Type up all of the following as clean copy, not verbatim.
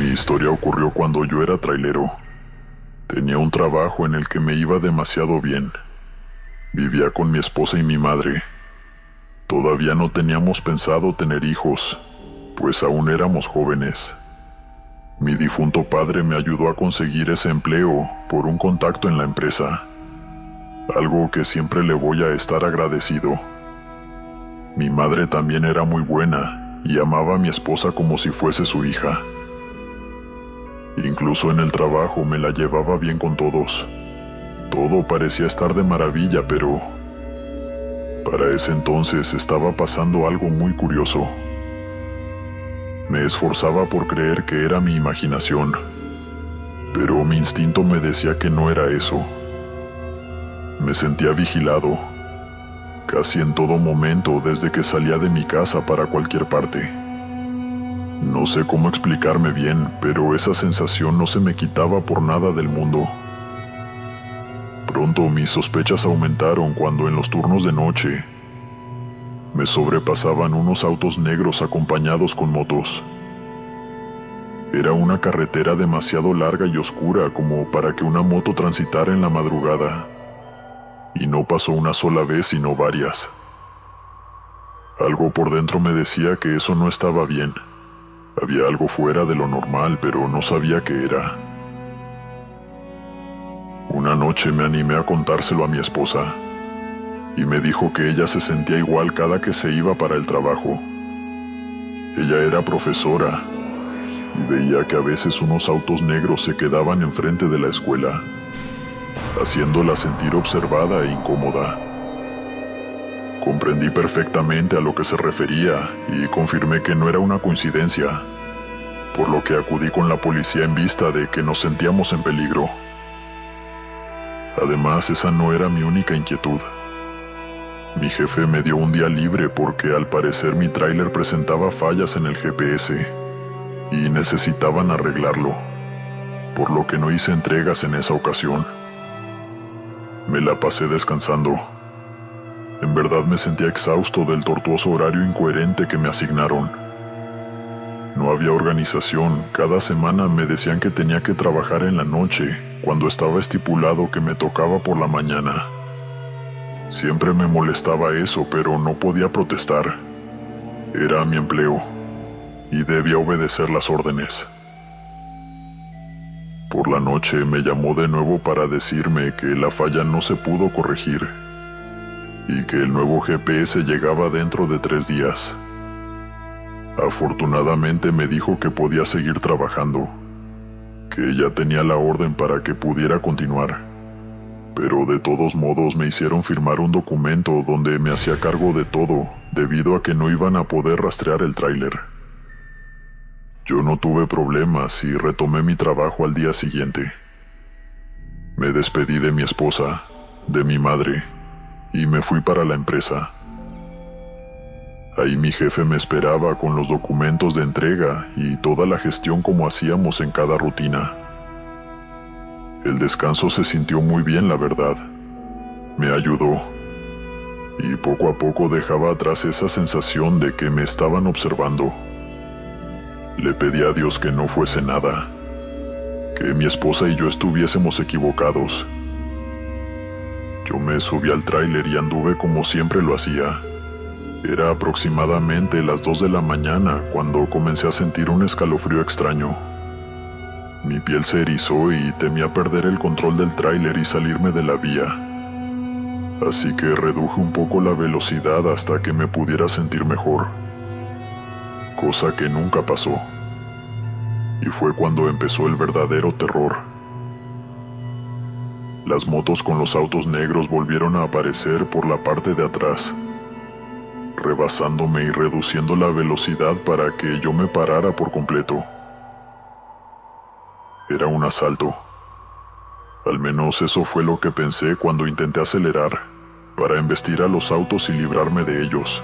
Mi historia ocurrió cuando yo era trailero. Tenía un trabajo en el que me iba demasiado bien. Vivía con mi esposa y mi madre. Todavía no teníamos pensado tener hijos, pues aún éramos jóvenes. Mi difunto padre me ayudó a conseguir ese empleo por un contacto en la empresa, algo que siempre le voy a estar agradecido. Mi madre también era muy buena y amaba a mi esposa como si fuese su hija. Incluso en el trabajo me la llevaba bien con todos. Todo parecía estar de maravilla, pero para ese entonces estaba pasando algo muy curioso. Me esforzaba por creer que era mi imaginación, pero mi instinto me decía que no era eso. Me sentía vigilado, casi en todo momento desde que salía de mi casa para cualquier parte. No sé cómo explicarme bien, pero esa sensación no se me quitaba por nada del mundo. Pronto mis sospechas aumentaron cuando en los turnos de noche me sobrepasaban unos autos negros acompañados con motos. Era una carretera demasiado larga y oscura como para que una moto transitara en la madrugada. Y no pasó una sola vez, sino varias. Algo por dentro me decía que eso no estaba bien. Había algo fuera de lo normal, pero no sabía qué era. Una noche me animé a contárselo a mi esposa, y me dijo que ella se sentía igual cada que se iba para el trabajo. Ella era profesora, y veía que a veces unos autos negros se quedaban enfrente de la escuela, haciéndola sentir observada e incómoda. Comprendí perfectamente a lo que se refería y confirmé que no era una coincidencia, por lo que acudí con la policía en vista de que nos sentíamos en peligro. Además, esa no era mi única inquietud. Mi jefe me dio un día libre porque al parecer mi tráiler presentaba fallas en el GPS y necesitaban arreglarlo, por lo que no hice entregas en esa ocasión. Me la pasé descansando. En verdad me sentía exhausto del tortuoso horario incoherente que me asignaron. No había organización. Cada semana me decían que tenía que trabajar en la noche, cuando estaba estipulado que me tocaba por la mañana. Siempre me molestaba eso, pero no podía protestar. Era mi empleo, y debía obedecer las órdenes. Por la noche me llamó de nuevo para decirme que la falla no se pudo corregir, y que el nuevo GPS llegaba dentro de 3 días. Afortunadamente me dijo que podía seguir trabajando, que ya tenía la orden para que pudiera continuar, pero de todos modos me hicieron firmar un documento donde me hacía cargo de todo, debido a que no iban a poder rastrear el tráiler. Yo no tuve problemas y retomé mi trabajo al día siguiente. Me despedí de mi esposa, de mi madre, y me fui para la empresa. Ahí mi jefe me esperaba con los documentos de entrega y toda la gestión como hacíamos en cada rutina. El descanso se sintió muy bien, la verdad. Me ayudó, y poco a poco dejaba atrás esa sensación de que me estaban observando. Le pedí a Dios que no fuese nada, que mi esposa y yo estuviésemos equivocados. Yo me subí al tráiler y anduve como siempre lo hacía. Era aproximadamente las 2 de la mañana cuando comencé a sentir un escalofrío extraño. Mi piel se erizó y temía perder el control del tráiler y salirme de la vía. Así que reduje un poco la velocidad hasta que me pudiera sentir mejor. Cosa que nunca pasó. Y fue cuando empezó el verdadero terror. Las motos con los autos negros volvieron a aparecer por la parte de atrás, rebasándome y reduciendo la velocidad para que yo me parara por completo. Era un asalto. Al menos eso fue lo que pensé cuando intenté acelerar, para embestir a los autos y librarme de ellos.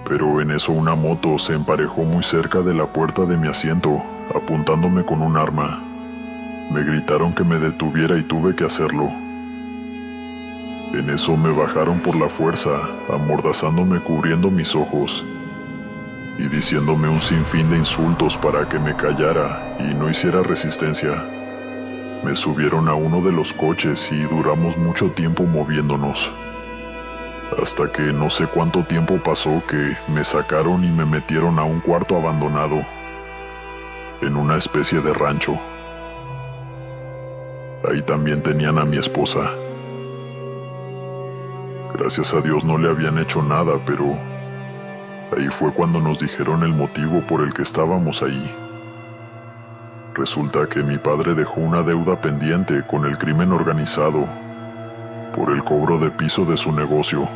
Pero en eso una moto se emparejó muy cerca de la puerta de mi asiento, apuntándome con un arma. Me gritaron que me detuviera y tuve que hacerlo. En eso me bajaron por la fuerza, amordazándome cubriendo mis ojos. y diciéndome un sinfín de insultos para que me callara y no hiciera resistencia. Me subieron a uno de los coches y duramos mucho tiempo moviéndonos. Hasta que no sé cuánto tiempo pasó que me sacaron y me metieron a un cuarto abandonado, en una especie de rancho. Ahí también tenían a mi esposa. Gracias a Dios no le habían hecho nada, pero ahí fue cuando nos dijeron el motivo por el que estábamos ahí. Resulta que mi padre dejó una deuda pendiente con el crimen organizado por el cobro de piso de su negocio.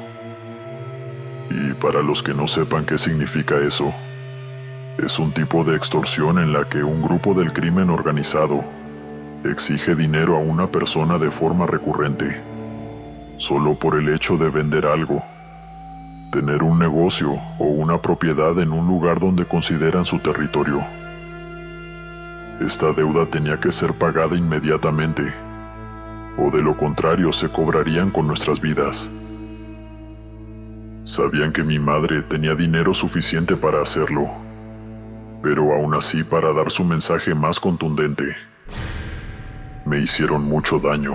Y para los que no sepan qué significa eso, es un tipo de extorsión en la que un grupo del crimen organizado exige dinero a una persona de forma recurrente, solo por el hecho de vender algo, tener un negocio o una propiedad en un lugar donde consideran su territorio. Esta deuda tenía que ser pagada inmediatamente, o de lo contrario se cobrarían con nuestras vidas. Sabían que mi madre tenía dinero suficiente para hacerlo, pero aún así, para dar su mensaje más contundente, me hicieron mucho daño.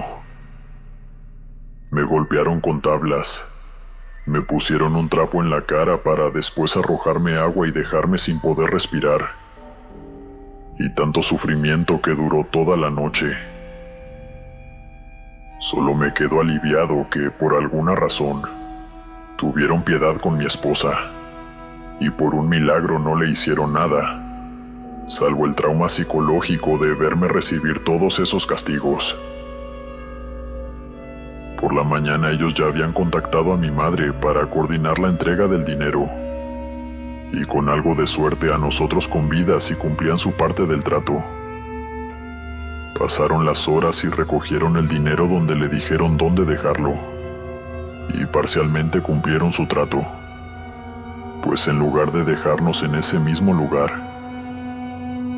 Me golpearon con tablas, me pusieron un trapo en la cara para después arrojarme agua y dejarme sin poder respirar. Y tanto sufrimiento que duró toda la noche. Solo me quedo aliviado que por alguna razón tuvieron piedad con mi esposa, y por un milagro no le hicieron nada, salvo el trauma psicológico de verme recibir todos esos castigos. Por la mañana ellos ya habían contactado a mi madre para coordinar la entrega del dinero, y con algo de suerte a nosotros con vida si cumplían su parte del trato. Pasaron las horas y recogieron el dinero donde le dijeron dónde dejarlo, y parcialmente cumplieron su trato, pues en lugar de dejarnos en ese mismo lugar,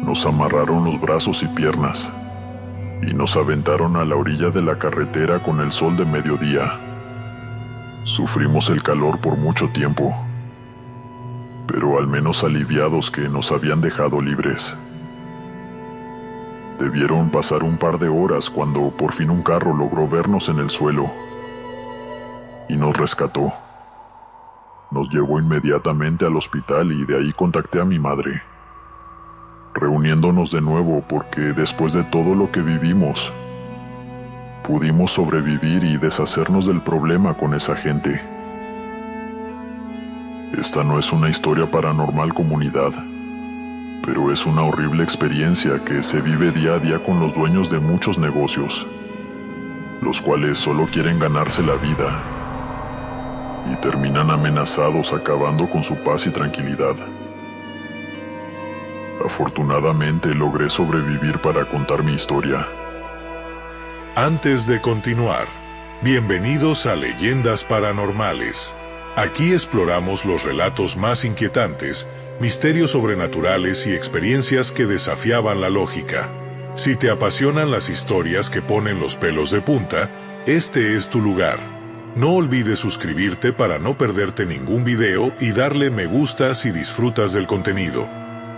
nos amarraron los brazos y piernas y nos aventaron a la orilla de la carretera con el sol de mediodía. Sufrimos el calor por mucho tiempo, pero al menos aliviados que nos habían dejado libres. Debieron pasar un par de horas cuando por fin un carro logró vernos en el suelo y nos rescató. Nos llevó inmediatamente al hospital y de ahí contacté a mi madre, reuniéndonos de nuevo porque después de todo lo que vivimos, pudimos sobrevivir y deshacernos del problema con esa gente. Esta no es una historia paranormal, comunidad, pero es una horrible experiencia que se vive día a día con los dueños de muchos negocios, los cuales solo quieren ganarse la vida y terminan amenazados acabando con su paz y tranquilidad. Afortunadamente logré sobrevivir para contar mi historia. Antes de continuar, bienvenidos a Leyendas Paranormales. Aquí exploramos los relatos más inquietantes, misterios sobrenaturales y experiencias que desafiaban la lógica. Si te apasionan las historias que ponen los pelos de punta, este es tu lugar. No olvides suscribirte para no perderte ningún video y darle me gusta si disfrutas del contenido.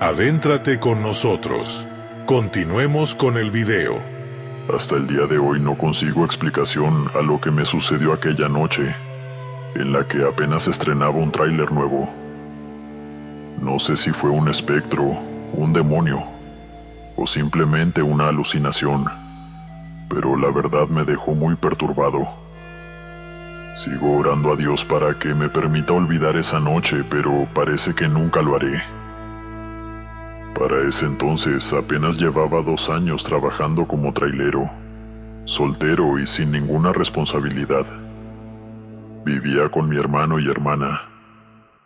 Adéntrate con nosotros. Continuemos con el video. Hasta el día de hoy no consigo explicación a lo que me sucedió aquella noche, en la que apenas estrenaba un tráiler nuevo. No sé si fue un espectro, un demonio, o simplemente una alucinación, pero la verdad me dejó muy perturbado. Sigo orando a Dios para que me permita olvidar esa noche, pero parece que nunca lo haré. Para ese entonces apenas llevaba 2 años trabajando como trailero, soltero y sin ninguna responsabilidad. Vivía con mi hermano y hermana,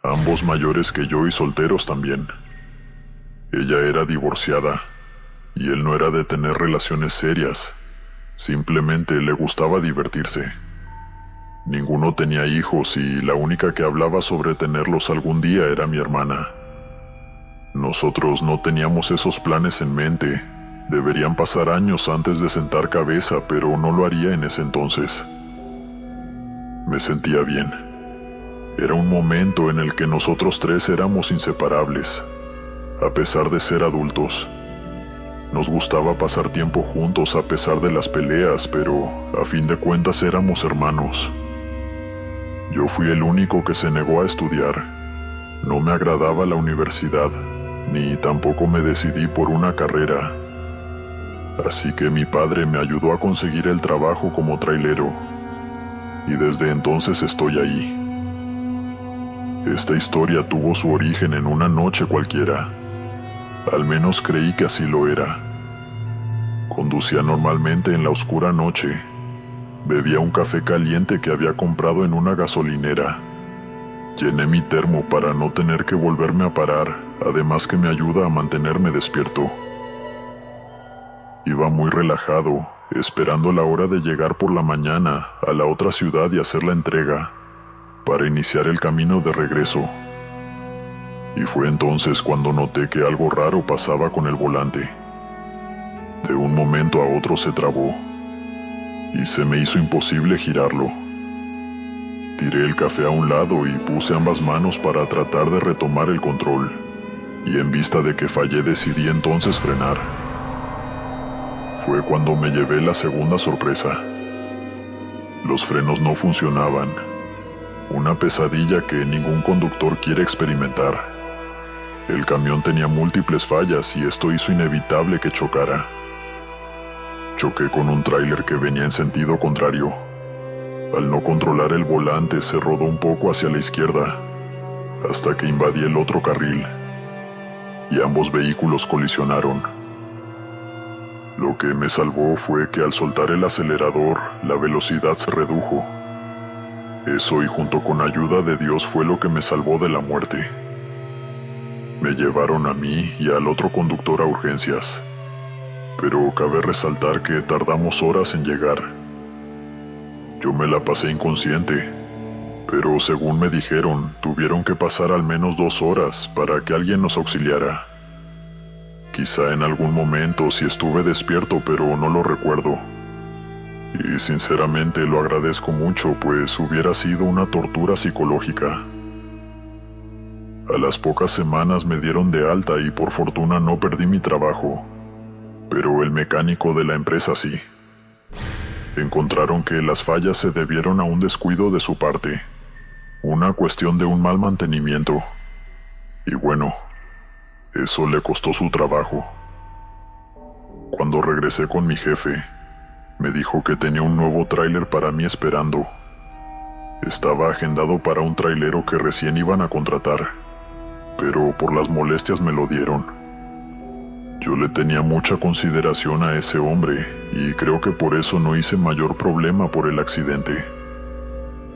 ambos mayores que yo y solteros también. Ella era divorciada, y él no era de tener relaciones serias, simplemente le gustaba divertirse. Ninguno tenía hijos y la única que hablaba sobre tenerlos algún día era mi hermana. Nosotros no teníamos esos planes en mente. Deberían pasar años antes de sentar cabeza, pero no lo haría en ese entonces. Me sentía bien. Era un momento en el que nosotros tres éramos inseparables, a pesar de ser adultos. Nos gustaba pasar tiempo juntos a pesar de las peleas, pero a fin de cuentas éramos hermanos. Yo fui el único que se negó a estudiar. No me agradaba la universidad, ni tampoco me decidí por una carrera. Así que mi padre me ayudó a conseguir el trabajo como trailero. Y desde entonces estoy ahí. Esta historia tuvo su origen en una noche cualquiera. Al menos creí que así lo era. Conducía normalmente en la oscura noche. Bebía un café caliente que había comprado en una gasolinera. Llené mi termo para no tener que volverme a parar, además que me ayuda a mantenerme despierto. Iba muy relajado, esperando la hora de llegar por la mañana a la otra ciudad y hacer la entrega, para iniciar el camino de regreso. Y fue entonces cuando noté que algo raro pasaba con el volante. De un momento a otro se trabó, y se me hizo imposible girarlo. Tiré el café a un lado y puse ambas manos para tratar de retomar el control, y en vista de que fallé decidí entonces frenar. Fue cuando me llevé la segunda sorpresa. Los frenos no funcionaban. Una pesadilla que ningún conductor quiere experimentar. El camión tenía múltiples fallas y esto hizo inevitable que chocara. Choqué con un tráiler que venía en sentido contrario. Al no controlar el volante se rodó un poco hacia la izquierda, hasta que invadí el otro carril, y ambos vehículos colisionaron. Lo que me salvó fue que al soltar el acelerador, la velocidad se redujo. Eso y junto con ayuda de Dios fue lo que me salvó de la muerte. Me llevaron a mí y al otro conductor a urgencias, pero cabe resaltar que tardamos horas en llegar. Yo me la pasé inconsciente, pero según me dijeron, tuvieron que pasar al menos 2 horas para que alguien nos auxiliara. Quizá en algún momento sí estuve despierto, pero no lo recuerdo. Y sinceramente lo agradezco mucho, pues hubiera sido una tortura psicológica. A las pocas semanas me dieron de alta y por fortuna no perdí mi trabajo, pero el mecánico de la empresa sí. Encontraron que las fallas se debieron a un descuido de su parte, una cuestión de un mal mantenimiento. Y bueno, eso le costó su trabajo. Cuando regresé con mi jefe, me dijo que tenía un nuevo tráiler para mí esperando. Estaba agendado para un trailero que recién iban a contratar, pero por las molestias me lo dieron. Yo le tenía mucha consideración a ese hombre y creo que por eso no hice mayor problema por el accidente.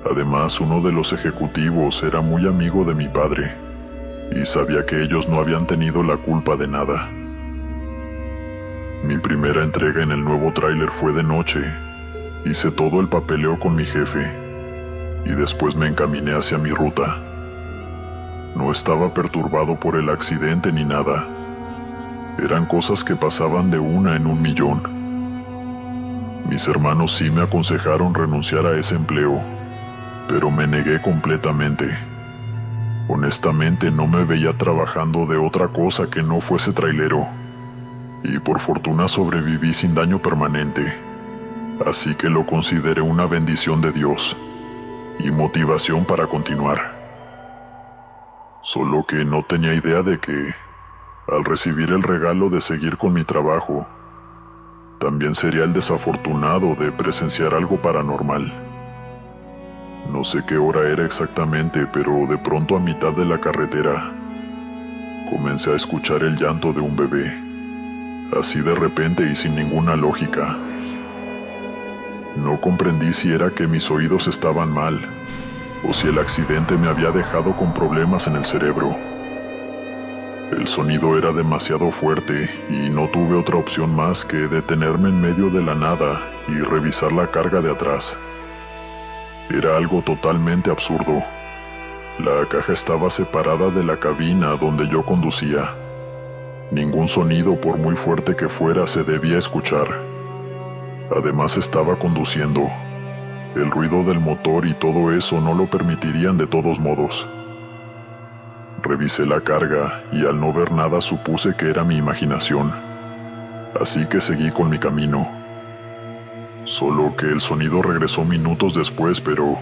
Además, uno de los ejecutivos era muy amigo de mi padre y sabía que ellos no habían tenido la culpa de nada. Mi primera entrega en el nuevo tráiler fue de noche. Hice todo el papeleo con mi jefe y después me encaminé hacia mi ruta. No estaba perturbado por el accidente ni nada. Eran cosas que pasaban de una en 1.000.000. Mis hermanos sí me aconsejaron renunciar a ese empleo, pero me negué completamente. Honestamente no me veía trabajando de otra cosa que no fuese trailero, y por fortuna sobreviví sin daño permanente, así que lo consideré una bendición de Dios y motivación para continuar. Solo que no tenía idea de que, al recibir el regalo de seguir con mi trabajo, también sería el desafortunado de presenciar algo paranormal. No sé qué hora era exactamente, pero de pronto a mitad de la carretera, comencé a escuchar el llanto de un bebé, así de repente y sin ninguna lógica. No comprendí si era que mis oídos estaban mal, o si el accidente me había dejado con problemas en el cerebro. El sonido era demasiado fuerte y no tuve otra opción más que detenerme en medio de la nada y revisar la carga de atrás. Era algo totalmente absurdo. La caja estaba separada de la cabina donde yo conducía. Ningún sonido, por muy fuerte que fuera, se debía escuchar. Además estaba conduciendo, El ruido del motor y todo eso no lo permitirían de todos modos. Revisé la carga y al no ver nada supuse que era mi imaginación. Así que seguí con mi camino. Solo que el sonido regresó minutos después, pero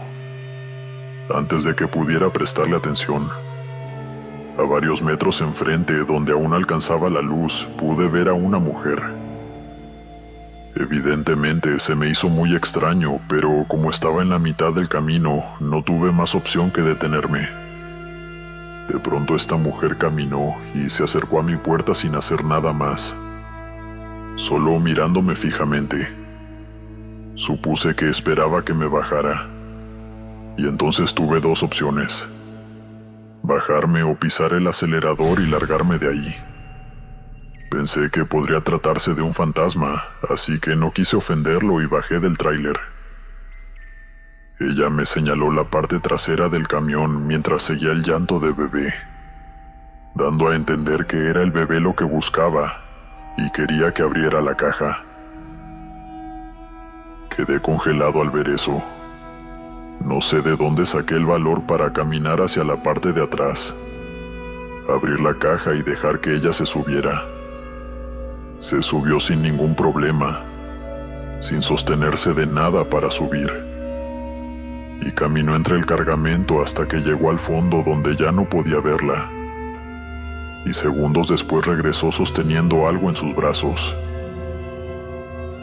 antes de que pudiera prestarle atención. A varios metros enfrente, donde aún alcanzaba la luz, pude ver a una mujer. Evidentemente se me hizo muy extraño, pero como estaba en la mitad del camino, no tuve más opción que detenerme. De pronto esta mujer caminó y se acercó a mi puerta sin hacer nada más, solo mirándome fijamente. Supuse que esperaba que me bajara, y entonces tuve dos opciones: bajarme o pisar el acelerador y largarme de ahí. Pensé que podría tratarse de un fantasma, así que no quise ofenderlo y bajé del tráiler. Ella me señaló la parte trasera del camión mientras seguía el llanto de bebé, dando a entender que era el bebé lo que buscaba y quería que abriera la caja. Quedé congelado al ver eso. No sé de dónde saqué el valor para caminar hacia la parte de atrás, abrir la caja y dejar que ella se subiera. Se subió sin ningún problema, sin sostenerse de nada para subir, y caminó entre el cargamento hasta que llegó al fondo donde ya no podía verla. Y segundos después regresó sosteniendo algo en sus brazos.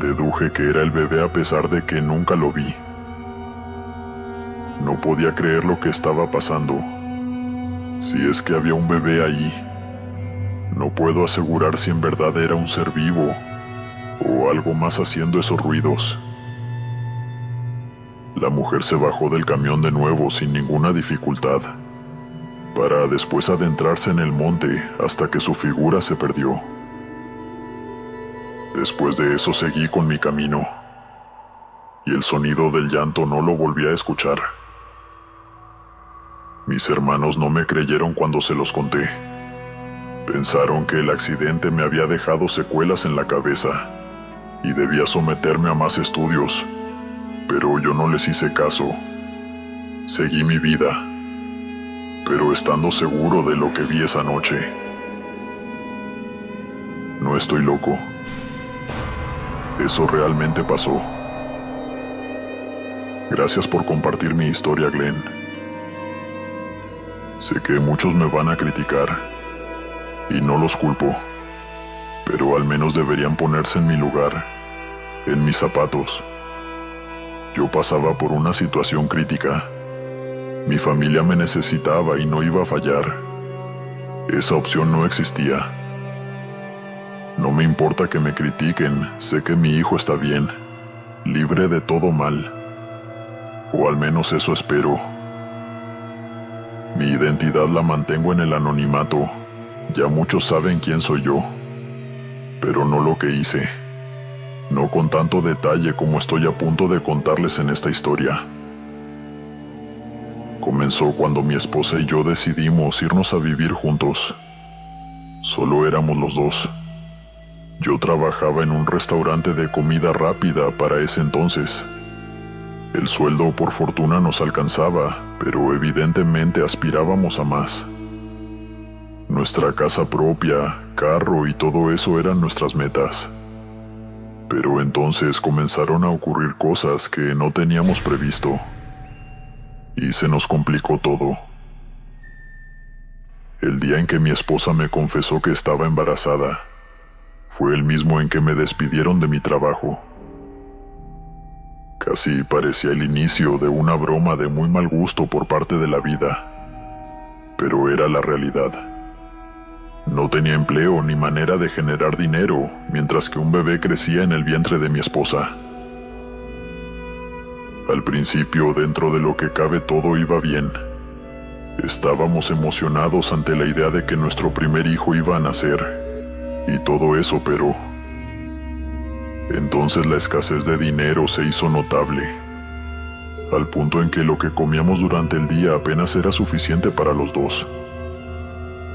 Deduje que era el bebé a pesar de que nunca lo vi. No podía creer lo que estaba pasando. Si es que había un bebé ahí. No puedo asegurar si en verdad era un ser vivo o algo más haciendo esos ruidos. La mujer se bajó del camión de nuevo sin ninguna dificultad, para después adentrarse en el monte hasta que su figura se perdió. Después de eso seguí con mi camino, y el sonido del llanto no lo volví a escuchar. Mis hermanos no me creyeron cuando se los conté. Pensaron que el accidente me había dejado secuelas en la cabeza y debía someterme a más estudios, pero yo no les hice caso. Seguí mi vida, pero estando seguro de lo que vi esa noche. No estoy loco. Eso realmente pasó. Gracias por compartir mi historia, Glenn. Sé que muchos me van a criticar, y no los culpo, pero al menos deberían ponerse en mi lugar, en mis zapatos. Yo pasaba por una situación crítica. Mi familia me necesitaba y no iba a fallar. Esa opción no existía. No me importa que me critiquen, sé que mi hijo está bien, libre de todo mal. O al menos eso espero. Mi identidad la mantengo en el anonimato. Ya muchos saben quién soy yo, pero no lo que hice. No con tanto detalle como estoy a punto de contarles en esta historia. Comenzó cuando mi esposa y yo decidimos irnos a vivir juntos. Solo éramos los dos. Yo trabajaba en un restaurante de comida rápida para ese entonces. El sueldo por fortuna nos alcanzaba, pero evidentemente aspirábamos a más. Nuestra casa propia, carro y todo eso eran nuestras metas. Pero entonces comenzaron a ocurrir cosas que no teníamos previsto. Y se nos complicó todo. El día en que mi esposa me confesó que estaba embarazada, fue el mismo en que me despidieron de mi trabajo. Casi parecía el inicio de una broma de muy mal gusto por parte de la vida. Pero era la realidad. No tenía empleo ni manera de generar dinero, mientras que un bebé crecía en el vientre de mi esposa. Al principio, dentro de lo que cabe, todo iba bien. Estábamos emocionados ante la idea de que nuestro primer hijo iba a nacer, y todo eso, pero entonces la escasez de dinero se hizo notable, al punto en que lo que comíamos durante el día apenas era suficiente para los dos.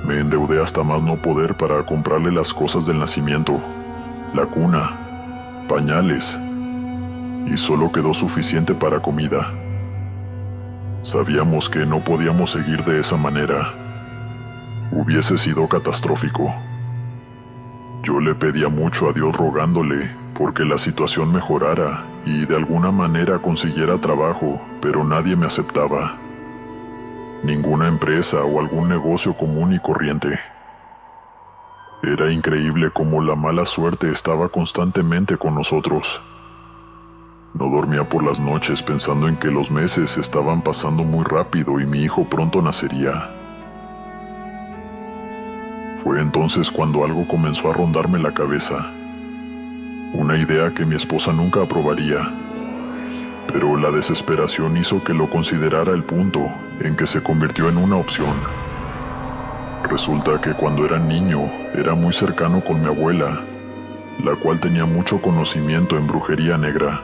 Me endeudé hasta más no poder para comprarle las cosas del nacimiento, la cuna, pañales. y solo quedó suficiente para comida. Sabíamos que no podíamos seguir de esa manera. Hubiese sido catastrófico. Yo le pedía mucho a Dios rogándole porque la situación mejorara y de alguna manera consiguiera trabajo, pero nadie me aceptaba. Ninguna empresa o algún negocio común y corriente. Era increíble cómo la mala suerte estaba constantemente con nosotros. No dormía por las noches pensando en que los meses estaban pasando muy rápido y mi hijo pronto nacería. Fue entonces cuando algo comenzó a rondarme la cabeza. Una idea que mi esposa nunca aprobaría. Pero la desesperación hizo que lo considerara el punto en que se convirtió en una opción. Resulta que cuando era niño era muy cercano con mi abuela, la cual tenía mucho conocimiento en brujería negra.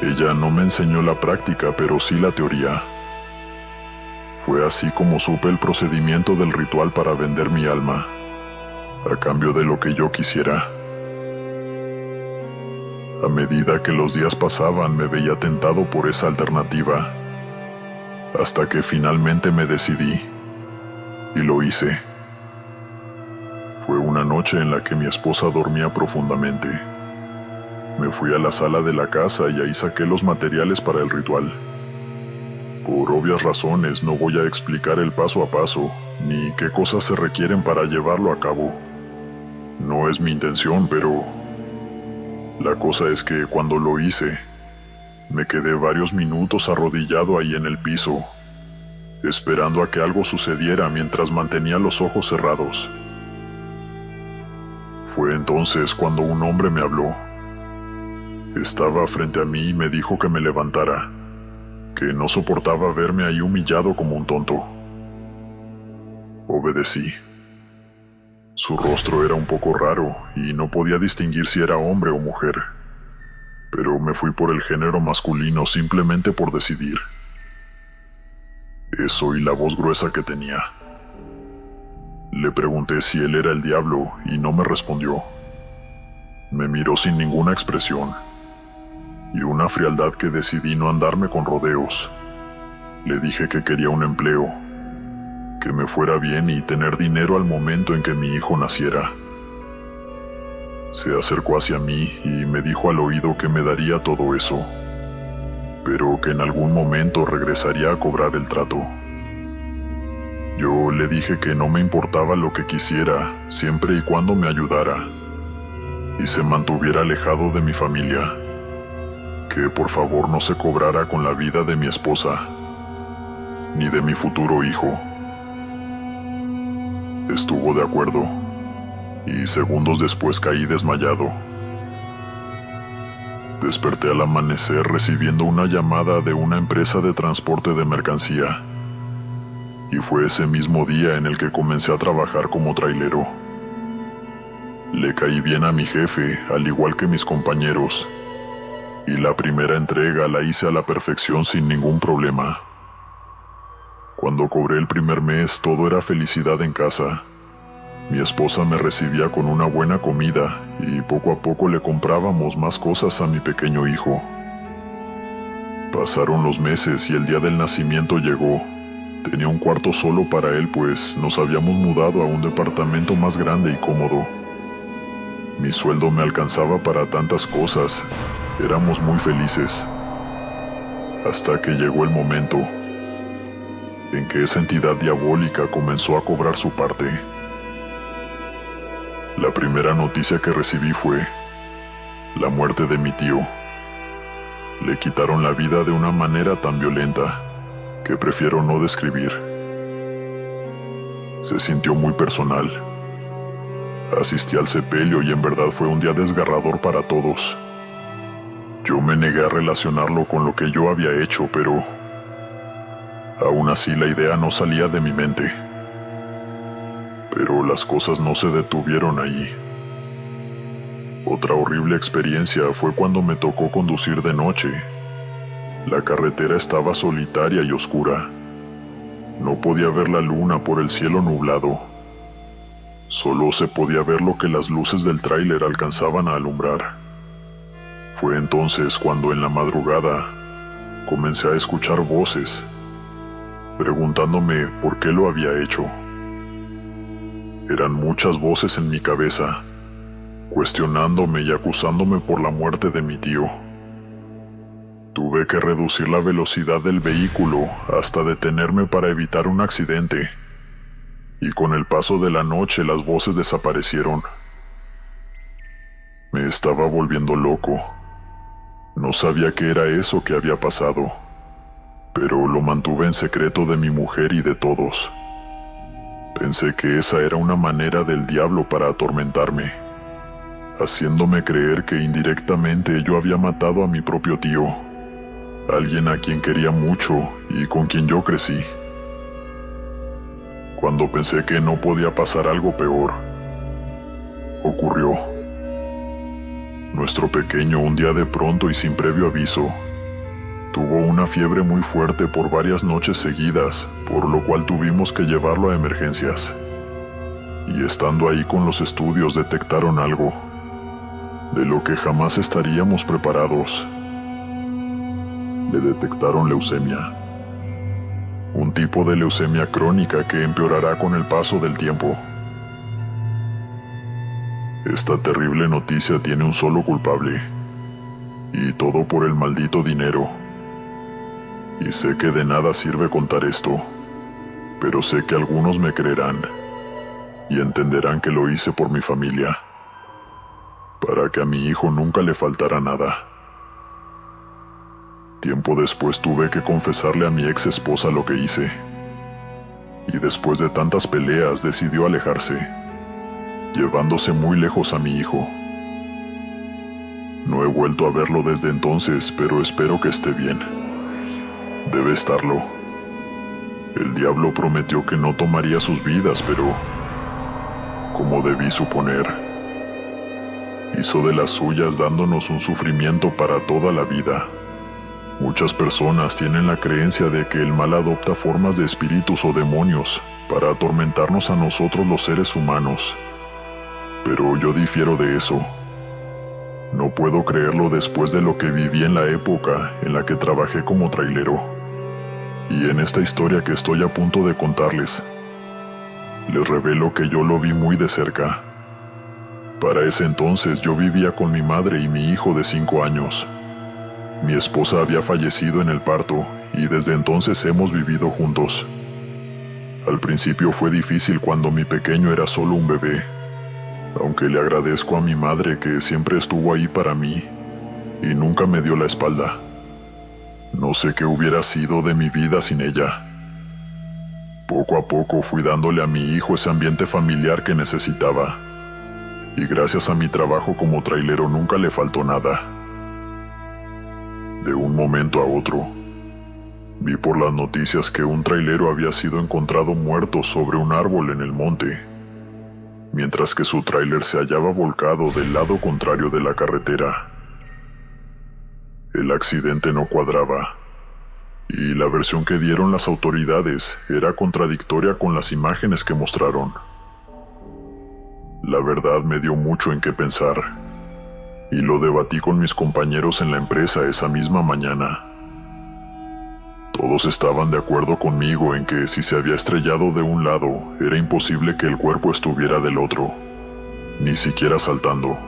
Ella no me enseñó la práctica, pero sí la teoría. Fue así como supe el procedimiento del ritual para vender mi alma, a cambio de lo que yo quisiera. A medida que los días pasaban, me veía tentado por esa alternativa, hasta que finalmente me decidí, y lo hice. Fue una noche en la que mi esposa dormía profundamente. Me fui a la sala de la casa y ahí saqué los materiales para el ritual. Por obvias razones no voy a explicar el paso a paso, ni qué cosas se requieren para llevarlo a cabo. No es mi intención, pero la cosa es que cuando lo hice, me quedé varios minutos arrodillado ahí en el piso, esperando a que algo sucediera mientras mantenía los ojos cerrados. Fue entonces cuando un hombre me habló. Estaba frente a mí y me dijo que me levantara, que no soportaba verme ahí humillado como un tonto. Obedecí. Su rostro era un poco raro y no podía distinguir si era hombre o mujer, pero me fui por el género masculino simplemente por decidir. Eso y la voz gruesa que tenía. Le pregunté si él era el diablo y no me respondió. Me miró sin ninguna expresión y una frialdad que decidí no andarme con rodeos. Le dije que quería un empleo, que me fuera bien y tener dinero al momento en que mi hijo naciera. Se acercó hacia mí y me dijo al oído que me daría todo eso, pero que en algún momento regresaría a cobrar el trato. Yo le dije que no me importaba lo que quisiera, siempre y cuando me ayudara y se mantuviera alejado de mi familia, que por favor no se cobrara con la vida de mi esposa, ni de mi futuro hijo. Estuvo de acuerdo, y segundos después caí desmayado. Desperté al amanecer recibiendo una llamada de una empresa de transporte de mercancía, y fue ese mismo día en el que comencé a trabajar como trailero. Le caí bien a mi jefe, al igual que mis compañeros, y la primera entrega la hice a la perfección sin ningún problema. Cuando cobré el primer mes, todo era felicidad en casa. Mi esposa me recibía con una buena comida y poco a poco le comprábamos más cosas a mi pequeño hijo. Pasaron los meses y el día del nacimiento llegó. Tenía un cuarto solo para él, pues nos habíamos mudado a un departamento más grande y cómodo. Mi sueldo me alcanzaba para tantas cosas. Éramos muy felices. Hasta que llegó el momento en que esa entidad diabólica comenzó a cobrar su parte. La primera noticia que recibí fue la muerte de mi tío. Le quitaron la vida de una manera tan violenta que prefiero no describir. Se sintió muy personal. Asistí al sepelio y en verdad fue un día desgarrador para todos. Yo me negué a relacionarlo con lo que yo había hecho, pero aún así la idea no salía de mi mente. Pero las cosas no se detuvieron ahí. Otra horrible experiencia fue cuando me tocó conducir de noche. La carretera estaba solitaria y oscura. No podía ver la luna por el cielo nublado. Solo se podía ver lo que las luces del tráiler alcanzaban a alumbrar. Fue entonces cuando en la madrugada comencé a escuchar voces, preguntándome por qué lo había hecho. Eran muchas voces en mi cabeza, cuestionándome y acusándome por la muerte de mi tío. Tuve que reducir la velocidad del vehículo hasta detenerme para evitar un accidente, y con el paso de la noche las voces desaparecieron. Me estaba volviendo loco. No sabía qué era eso que había pasado, pero lo mantuve en secreto de mi mujer y de todos. Pensé que esa era una manera del diablo para atormentarme, haciéndome creer que indirectamente yo había matado a mi propio tío, alguien a quien quería mucho y con quien yo crecí. Cuando pensé que no podía pasar algo peor, ocurrió. Nuestro pequeño, un día de pronto y sin previo aviso, tuvo una fiebre muy fuerte por varias noches seguidas, por lo cual tuvimos que llevarlo a emergencias. Y estando ahí con los estudios detectaron algo, de lo que jamás estaríamos preparados. Le detectaron leucemia. Un tipo de leucemia crónica que empeorará con el paso del tiempo. Esta terrible noticia tiene un solo culpable, y todo por el maldito dinero. Y sé que de nada sirve contar esto, pero sé que algunos me creerán y entenderán que lo hice por mi familia, para que a mi hijo nunca le faltara nada. Tiempo después tuve que confesarle a mi ex esposa lo que hice, y después de tantas peleas decidió alejarse, llevándose muy lejos a mi hijo. No he vuelto a verlo desde entonces, pero espero que esté bien. Debe estarlo. El diablo prometió que no tomaría sus vidas, pero, como debí suponer, hizo de las suyas dándonos un sufrimiento para toda la vida. Muchas personas tienen la creencia de que el mal adopta formas de espíritus o demonios para atormentarnos a nosotros los seres humanos. Pero yo difiero de eso. No puedo creerlo después de lo que viví en la época en la que trabajé como trailero. Y en esta historia que estoy a punto de contarles, les revelo que yo lo vi muy de cerca. Para ese entonces yo vivía con mi madre y mi hijo de 5 años. Mi esposa había fallecido en el parto y desde entonces hemos vivido juntos. Al principio fue difícil cuando mi pequeño era solo un bebé, aunque le agradezco a mi madre que siempre estuvo ahí para mí y nunca me dio la espalda. No sé qué hubiera sido de mi vida sin ella. Poco a poco fui dándole a mi hijo ese ambiente familiar que necesitaba, y gracias a mi trabajo como trailero nunca le faltó nada. De un momento a otro, vi por las noticias que un trailero había sido encontrado muerto sobre un árbol en el monte, mientras que su tráiler se hallaba volcado del lado contrario de la carretera. El accidente no cuadraba, y la versión que dieron las autoridades era contradictoria con las imágenes que mostraron. La verdad me dio mucho en qué pensar, y lo debatí con mis compañeros en la empresa esa misma mañana. Todos estaban de acuerdo conmigo en que si se había estrellado de un lado, era imposible que el cuerpo estuviera del otro, ni siquiera saltando.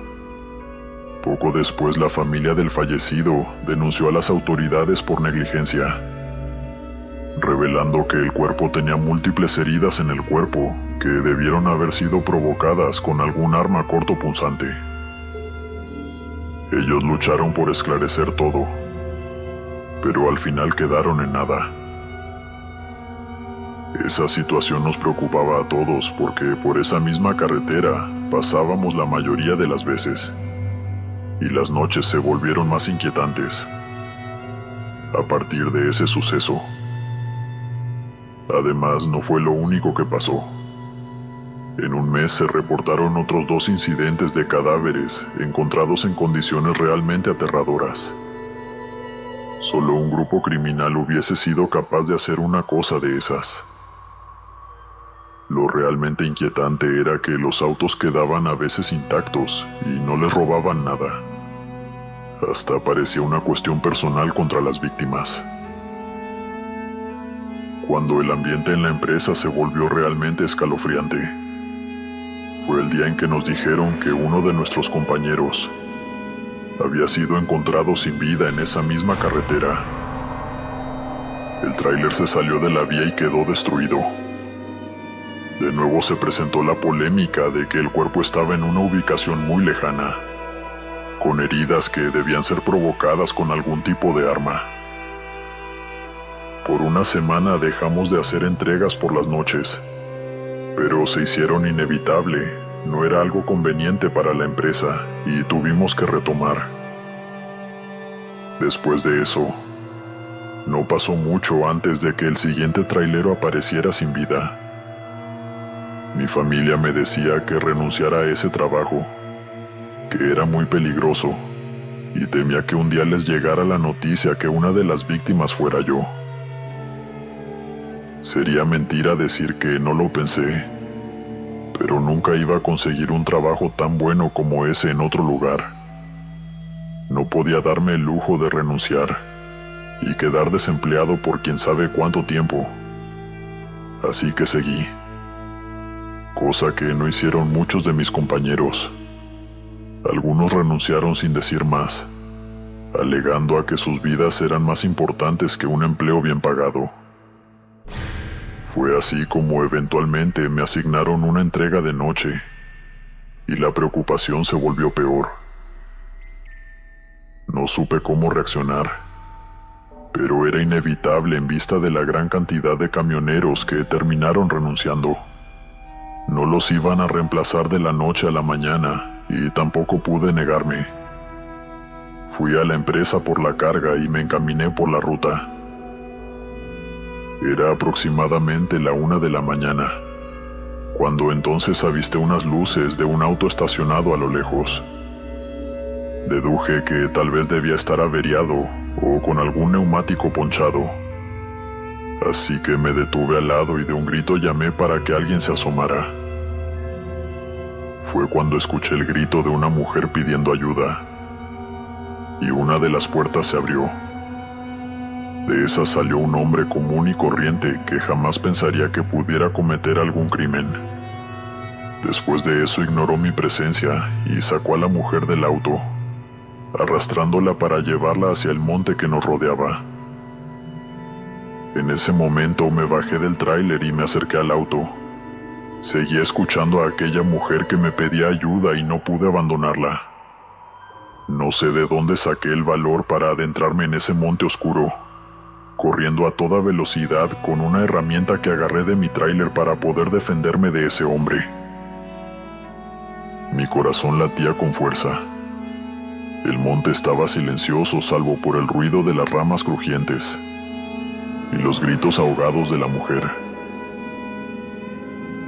Poco después, la familia del fallecido denunció a las autoridades por negligencia, revelando que el cuerpo tenía múltiples heridas en el cuerpo que debieron haber sido provocadas con algún arma cortopunzante. Ellos lucharon por esclarecer todo, pero al final quedaron en nada. Esa situación nos preocupaba a todos porque por esa misma carretera pasábamos la mayoría de las veces, y las noches se volvieron más inquietantes a partir de ese suceso. Además, no fue lo único que pasó. En un mes se reportaron otros 2 incidentes de cadáveres encontrados en condiciones realmente aterradoras. Solo un grupo criminal hubiese sido capaz de hacer una cosa de esas. Lo realmente inquietante era que los autos quedaban a veces intactos y no les robaban nada. Hasta parecía una cuestión personal contra las víctimas. Cuando el ambiente en la empresa se volvió realmente escalofriante, fue el día en que nos dijeron que uno de nuestros compañeros había sido encontrado sin vida en esa misma carretera. El tráiler se salió de la vía y quedó destruido. De nuevo se presentó la polémica de que el cuerpo estaba en una ubicación muy lejana, con heridas que debían ser provocadas con algún tipo de arma. Por una semana dejamos de hacer entregas por las noches, pero se hicieron inevitable. No era algo conveniente para la empresa y tuvimos que retomar. Después de eso, no pasó mucho antes de que el siguiente trailero apareciera sin vida. Mi familia me decía que renunciara a ese trabajo, que era muy peligroso, y temía que un día les llegara la noticia que una de las víctimas fuera yo. Sería mentira decir que no lo pensé, pero nunca iba a conseguir un trabajo tan bueno como ese en otro lugar. No podía darme el lujo de renunciar y quedar desempleado por quién sabe cuánto tiempo. Así que seguí, cosa que no hicieron muchos de mis compañeros. Algunos renunciaron sin decir más, alegando a que sus vidas eran más importantes que un empleo bien pagado. Fue así como eventualmente me asignaron una entrega de noche, y la preocupación se volvió peor. No supe cómo reaccionar, pero era inevitable en vista de la gran cantidad de camioneros que terminaron renunciando. No los iban a reemplazar de la noche a la mañana, y tampoco pude negarme. Fui a la empresa por la carga y me encaminé por la ruta. Era aproximadamente la 1 de la mañana, cuando entonces avisté unas luces de un auto estacionado a lo lejos. Deduje que tal vez debía estar averiado o con algún neumático ponchado. Así que me detuve al lado y de un grito llamé para que alguien se asomara. Fue cuando escuché el grito de una mujer pidiendo ayuda, y una de las puertas se abrió. De esa salió un hombre común y corriente que jamás pensaría que pudiera cometer algún crimen. Después de eso ignoró mi presencia y sacó a la mujer del auto, arrastrándola para llevarla hacia el monte que nos rodeaba. En ese momento me bajé del tráiler y me acerqué al auto. Seguía escuchando a aquella mujer que me pedía ayuda y no pude abandonarla. No sé de dónde saqué el valor para adentrarme en ese monte oscuro, corriendo a toda velocidad con una herramienta que agarré de mi tráiler para poder defenderme de ese hombre. Mi corazón latía con fuerza. El monte estaba silencioso salvo por el ruido de las ramas crujientes y los gritos ahogados de la mujer.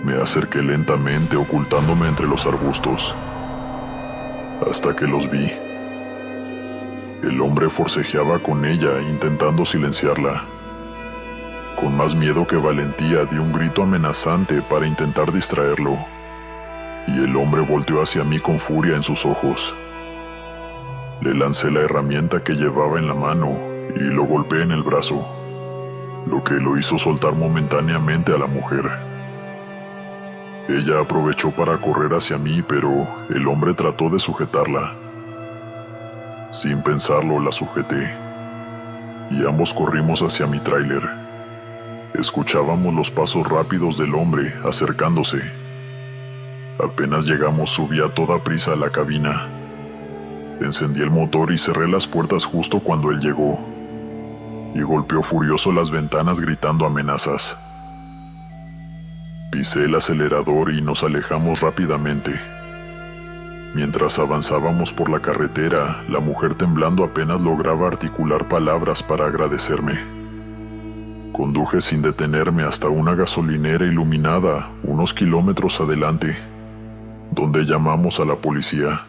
Me acerqué lentamente ocultándome entre los arbustos, hasta que los vi. El hombre forcejeaba con ella intentando silenciarla. Con más miedo que valentía di un grito amenazante para intentar distraerlo, y el hombre volteó hacia mí con furia en sus ojos. Le lancé la herramienta que llevaba en la mano y lo golpeé en el brazo, lo que lo hizo soltar momentáneamente a la mujer. Ella aprovechó para correr hacia mí, pero el hombre trató de sujetarla. Sin pensarlo, la sujeté, y ambos corrimos hacia mi tráiler. Escuchábamos los pasos rápidos del hombre acercándose. Apenas llegamos, subí a toda prisa a la cabina. Encendí el motor y cerré las puertas justo cuando él llegó, y golpeó furioso las ventanas gritando amenazas. Pisé el acelerador y nos alejamos rápidamente. Mientras avanzábamos por la carretera, la mujer temblando apenas lograba articular palabras para agradecerme. Conduje sin detenerme hasta una gasolinera iluminada unos kilómetros adelante, donde llamamos a la policía.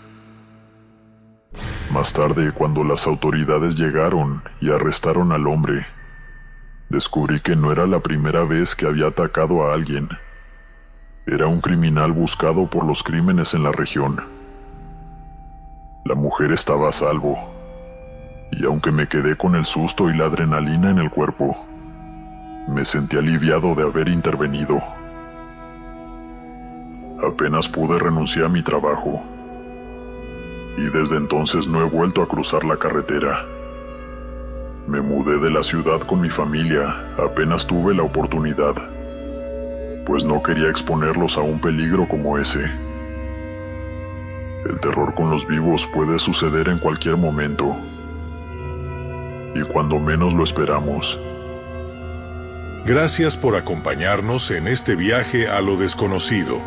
Más tarde, cuando las autoridades llegaron y arrestaron al hombre, descubrí que no era la primera vez que había atacado a alguien. Era un criminal buscado por los crímenes en la región. La mujer estaba a salvo, y aunque me quedé con el susto y la adrenalina en el cuerpo, me sentí aliviado de haber intervenido. Apenas pude renunciar a mi trabajo, y desde entonces no he vuelto a cruzar la carretera. Me mudé de la ciudad con mi familia apenas tuve la oportunidad, pues no quería exponerlos a un peligro como ese. El terror con los vivos puede suceder en cualquier momento, y cuando menos lo esperamos. Gracias por acompañarnos en este viaje a lo desconocido.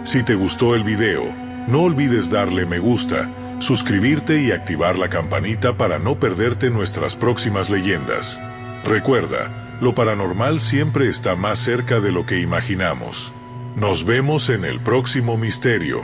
Si te gustó el video, no olvides darle me gusta, suscribirte y activar la campanita para no perderte nuestras próximas leyendas. Recuerda, lo paranormal siempre está más cerca de lo que imaginamos. Nos vemos en el próximo misterio.